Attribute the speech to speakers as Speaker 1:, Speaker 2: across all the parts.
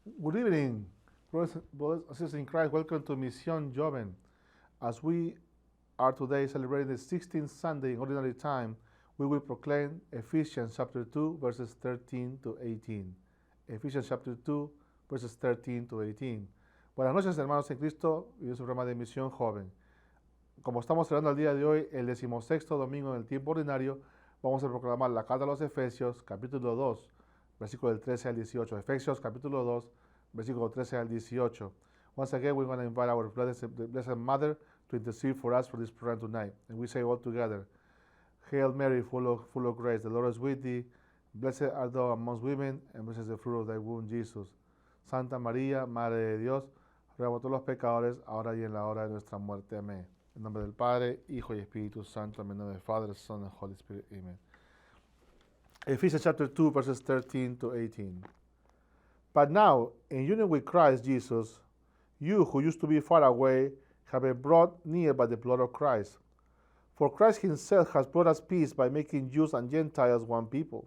Speaker 1: Good evening, brothers and sisters in Christ. Welcome to Mission Joven. As we are today celebrating the 16th Sunday in Ordinary Time, we will proclaim Ephesians chapter 2, verses 13 to 18. Ephesians chapter 2, verses 13 to 18. Buenas noches, hermanos en Cristo y en su programa de Misión Joven. Como estamos celebrando el día de hoy, el 16º domingo en el tiempo ordinario, vamos a proclamar la carta a los Efesios, capítulo 2, versículo del 13 al 18. Efesios, capítulo 2, versículo 13 al 18. Once again, we're going to invite our Blessed Mother to intercede for us for this program tonight. And we say all together, Hail Mary, full of grace, the Lord is with thee. Blessed art thou amongst women, and blessed is the fruit of thy womb, Jesus. Santa María, Madre de Dios, ruega por todos los pecadores, ahora y en la hora de nuestra muerte. Amén. En nombre del Padre, Hijo y Espíritu Santo. En nombre del Father, Son, and Holy Spirit. Amen. Ephesians chapter 2, verses 13 to 18. But now, in union with Christ Jesus, you who used to be far away have been brought near by the blood of Christ. For Christ himself has brought us peace by making Jews and Gentiles one people.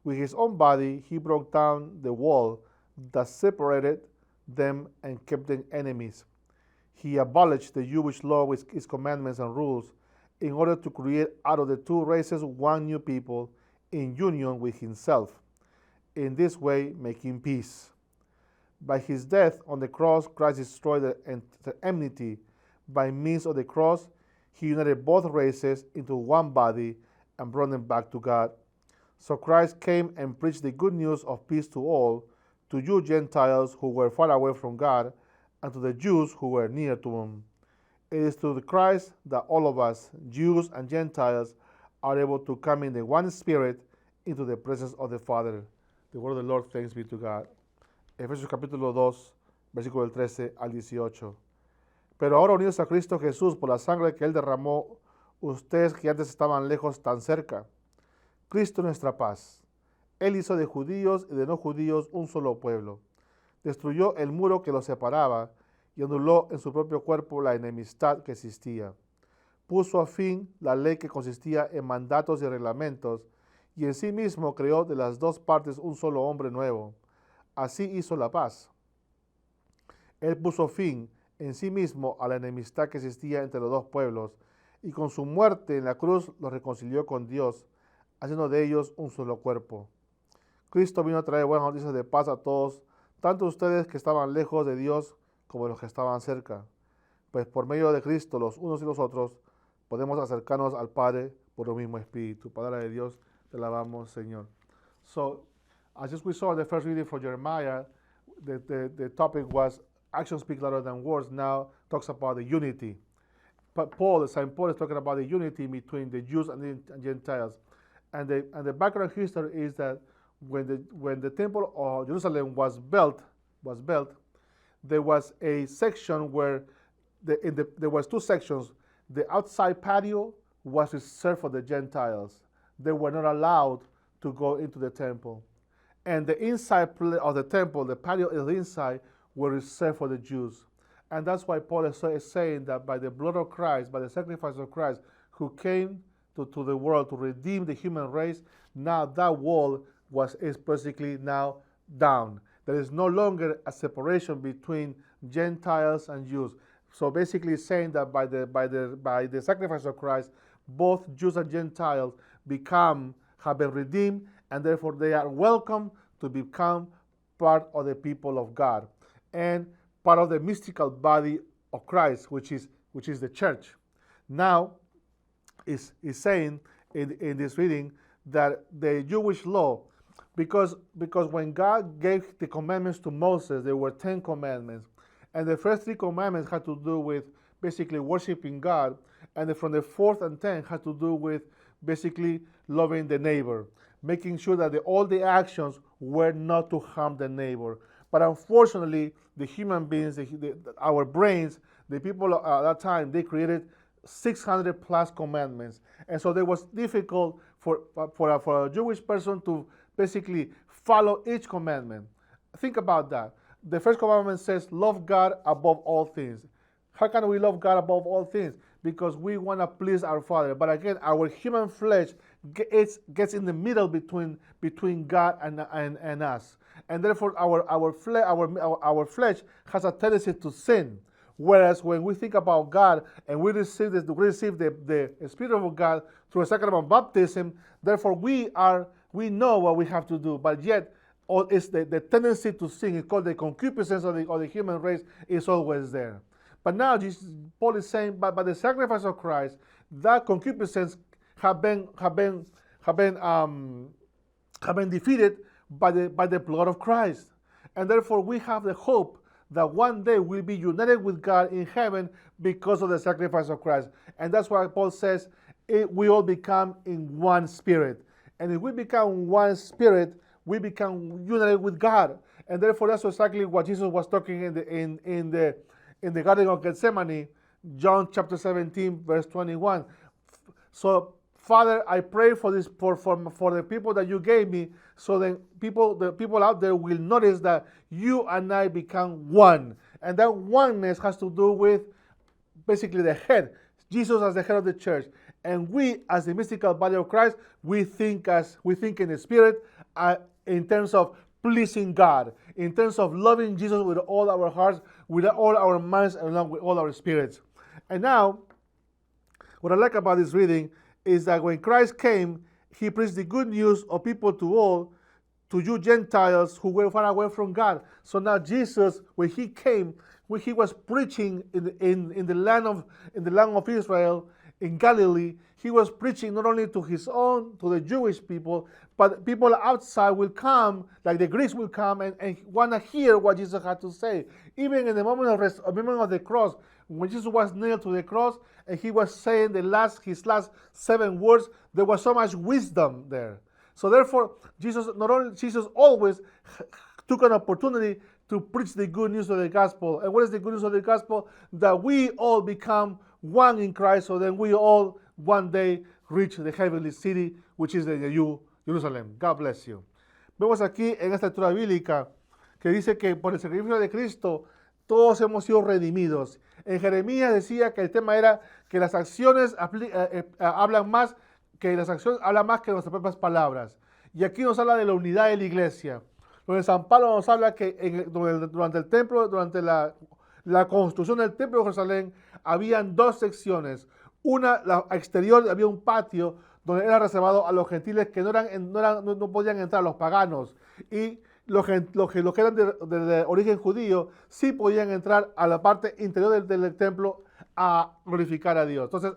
Speaker 1: With his own body, he broke down the wall that separated them and kept them enemies. He abolished the Jewish law with its commandments and rules in order to create out of the two races one new people in union with himself, in this way making peace. By his death on the cross, Christ destroyed the enmity. By means of the cross, he united both races into one body and brought them back to God. So Christ came and preached the good news of peace to all, to you Gentiles who were far away from God, and to the Jews who were near to him. It is through Christ that all of us, Jews and Gentiles, are able to come in the one Spirit into the presence of the Father. The word of the Lord, thanks be to God. Efesios capítulo 2, versículo del 13 al 18. Pero ahora unidos a Cristo Jesús por la sangre que Él derramó, ustedes que antes estaban lejos tan cerca. Cristo nuestra paz. Él hizo de judíos y de no judíos un solo pueblo. Destruyó el muro que los separaba y anuló en su propio cuerpo la enemistad que existía. Puso a fin la ley que consistía en mandatos y reglamentos, y en sí mismo creó de las dos partes un solo hombre nuevo. Así hizo la paz. Él puso fin en sí mismo a la enemistad que existía entre los dos pueblos, y con su muerte en la cruz los reconcilió con Dios, haciendo de ellos un solo cuerpo. Cristo vino a traer buenas noticias de paz a todos, tanto ustedes que estaban lejos de Dios como los que estaban cerca. Pues por medio de Cristo, los unos y los otros, podemos acercarnos al Padre por el mismo Espíritu. Palabra de Dios, te alabamos, Señor. So, as we saw in the first reading from Jeremiah, the topic was actions speak louder than words. Now talks about the unity. But Saint Paul is talking about the unity between the Jews and the Gentiles. And the background history is that when the temple of Jerusalem was built, there was a section where there was two sections. The outside patio was reserved for the Gentiles. They were not allowed to go into the temple. And the inside of the temple, the patio of the inside, were reserved for the Jews. And that's why Paul is saying that by the blood of Christ, by the sacrifice of Christ, who came to the world to redeem the human race, now that wall is basically now down. There is no longer a separation between Gentiles and Jews. So basically saying that by the sacrifice of Christ, both Jews and Gentiles have been redeemed, and therefore they are welcome to become part of the people of God and part of the mystical body of Christ, which is the church. Now is saying in this reading that the Jewish law, because when God gave the commandments to Moses, there were 10 commandments. And the first 3 commandments had to do with basically worshiping God. And from the 4th and 10th had to do with basically loving the neighbor, making sure that all the actions were not to harm the neighbor. But unfortunately, the human beings, our brains, the people at that time, they created 600 plus commandments. And so it was difficult for a Jewish person to basically follow each commandment. Think about that. The first commandment says, love God above all things. How can we love God above all things? Because we want to please our Father. But again, our human flesh gets in the middle between God and us. and therefore our flesh has a tendency to sin. Whereas when we think about God and we receive the Spirit of God through a sacrament of baptism, therefore we know what we have to do, but yet it's the tendency to sin. It's called the concupiscence of the human race is always there. But now Paul is saying, by the sacrifice of Christ, that concupiscence have been defeated by the blood of Christ, and therefore we have the hope that one day we'll be united with God in heaven because of the sacrifice of Christ. And that's why Paul says we all become in one spirit. And if we become one spirit, we become united with God. And therefore that's exactly what Jesus was talking in the Garden of Gethsemane, John chapter 17, verse 21. So Father, I pray for this for the people that you gave me, so that the people out there will notice that you and I become one. And that oneness has to do with basically the head, Jesus as the head of the church. And we, as the mystical body of Christ, we think in the Spirit in terms of pleasing God, in terms of loving Jesus with all our hearts, with all our minds, and along with all our spirits. And now, what I like about this reading is that when Christ came, he preached the good news of people to you Gentiles who were far away from God. So now Jesus, when he came, when he was preaching in the land of Israel, in Galilee, he was preaching not only to the Jewish people, but people outside will come, like the Greeks will come and want to hear what Jesus had to say. Even in the moment of the cross, when Jesus was nailed to the cross and he was saying his last 7 words, there was so much wisdom there. So therefore, Jesus always took an opportunity to preach the good news of the gospel. And what is the good news of the gospel? That we all become one in Christ, so then we all one day reach the heavenly city, which is the New Jerusalem. God bless you. Vemos aquí en esta lectura bíblica que dice que por el sacrificio de Cristo todos hemos sido redimidos. En Jeremías decía que el tema era que las acciones hablan más que nuestras propias palabras. Y aquí nos habla de la unidad de la iglesia. Donde San Pablo nos habla que durante el templo, durante la construcción del templo de Jerusalén, habían 2 secciones. Una, la exterior, había un patio donde era reservado a los gentiles que no podían entrar, los paganos. Y los que eran de origen judío sí podían entrar a la parte interior del templo a glorificar a Dios. Entonces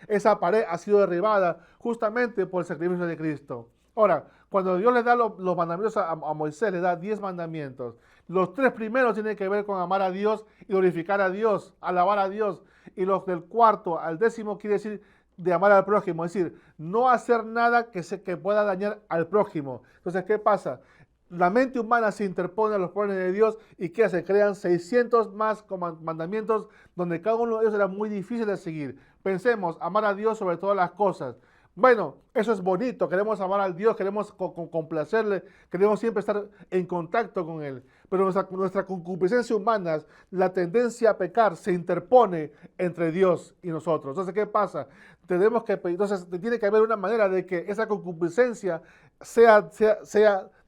Speaker 1: esa pared ha sido derribada justamente por el sacrificio de Cristo. Ahora, cuando Dios le da los mandamientos a Moisés, le da 10 mandamientos. Los 3 primeros tienen que ver con amar a Dios y glorificar a Dios, alabar a Dios. Y los del 4 al 10º quiere decir de amar al prójimo, es decir, no hacer nada que pueda dañar al prójimo. Entonces, ¿qué pasa? La mente humana se interpone a los planes de Dios y ¿qué hace? Crean 600 más mandamientos donde cada uno de ellos era muy difícil de seguir. Pensemos, amar a Dios sobre todas las cosas. Bueno, eso es bonito, queremos amar al Dios, queremos complacerle, queremos siempre estar en contacto con Él. Pero nuestra concupiscencia humana, la tendencia a pecar, se interpone entre Dios y nosotros. Entonces, ¿qué pasa? Entonces, tiene que haber una manera de que esa concupiscencia sea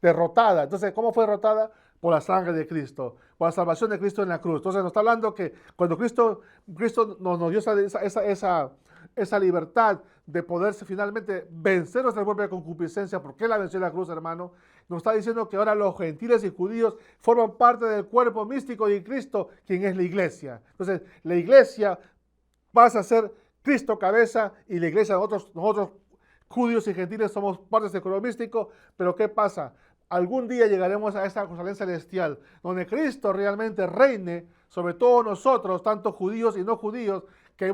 Speaker 1: derrotada. Entonces, ¿cómo fue derrotada? Por la sangre de Cristo, por la salvación de Cristo en la cruz. Entonces, nos está hablando que cuando Cristo nos dio esa libertad de poderse finalmente vencer nuestra propia concupiscencia, porque Él la venció en la cruz, hermano, nos está diciendo que ahora los gentiles y judíos forman parte del cuerpo místico de Cristo, quien es la iglesia. Entonces, la iglesia pasa a ser Cristo cabeza y la iglesia, nosotros judíos y gentiles somos parte de ese cuerpo místico, pero ¿qué pasa? Algún día llegaremos a esa Jerusalén celestial, donde Cristo realmente reine sobre todos nosotros, tanto judíos y no judíos, que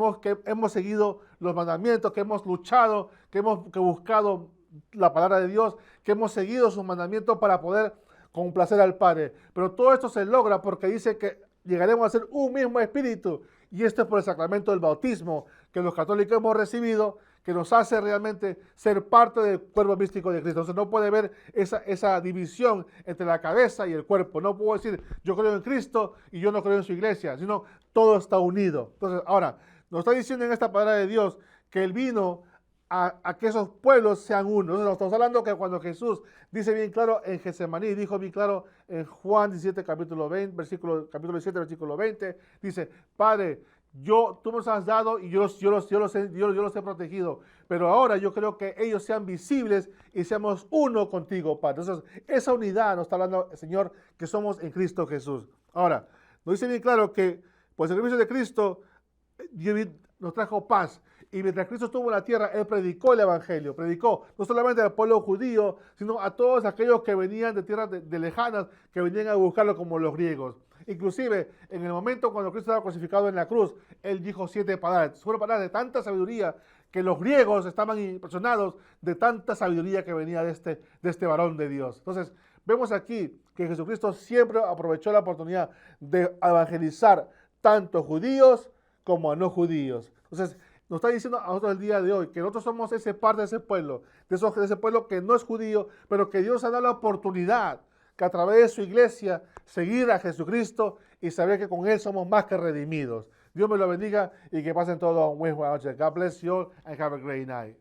Speaker 1: hemos seguido los mandamientos, que hemos luchado, que hemos buscado la palabra de Dios, que hemos seguido sus mandamientos para poder complacer al Padre. Pero todo esto se logra porque dice que llegaremos a ser un mismo espíritu, y esto es por el sacramento del bautismo que los católicos hemos recibido, que nos hace realmente ser parte del cuerpo místico de Cristo. Entonces no puede haber esa división entre la cabeza y el cuerpo. No puedo decir yo creo en Cristo y yo no creo en su iglesia, sino todo está unido. Entonces ahora, nos está diciendo en esta palabra de Dios que Él vino a que esos pueblos sean uno. Entonces, estamos hablando que cuando Jesús dice bien claro en Getsemaní, dijo bien claro en Juan 17, capítulo 17, versículo 20, dice, Padre, tú nos has dado y yo los he protegido, pero ahora yo creo que ellos sean visibles y seamos uno contigo, Padre. Entonces, esa unidad nos está hablando el Señor, que somos en Cristo Jesús. Ahora, nos dice bien claro que por el sacrificio de Cristo, Dios nos trajo paz. Y mientras Cristo estuvo en la tierra, Él predicó el Evangelio, predicó no solamente al pueblo judío, sino a todos aquellos que venían de tierras de lejanas, que venían a buscarlo como los griegos. Inclusive, en el momento cuando Cristo estaba crucificado en la cruz, Él dijo 7 palabras. Fueron palabras de tanta sabiduría que los griegos estaban impresionados de tanta sabiduría que venía de este varón de Dios. Entonces, vemos aquí que Jesucristo siempre aprovechó la oportunidad de evangelizar tanto judíos como a no judíos. Entonces, nos está diciendo a nosotros el día de hoy que nosotros somos parte de ese pueblo, de ese pueblo que no es judío, pero que Dios ha dado la oportunidad que a través de su iglesia seguir a Jesucristo y saber que con Él somos más que redimidos. Dios me lo bendiga y que pasen todos un buen noche. God bless you all and have a great night.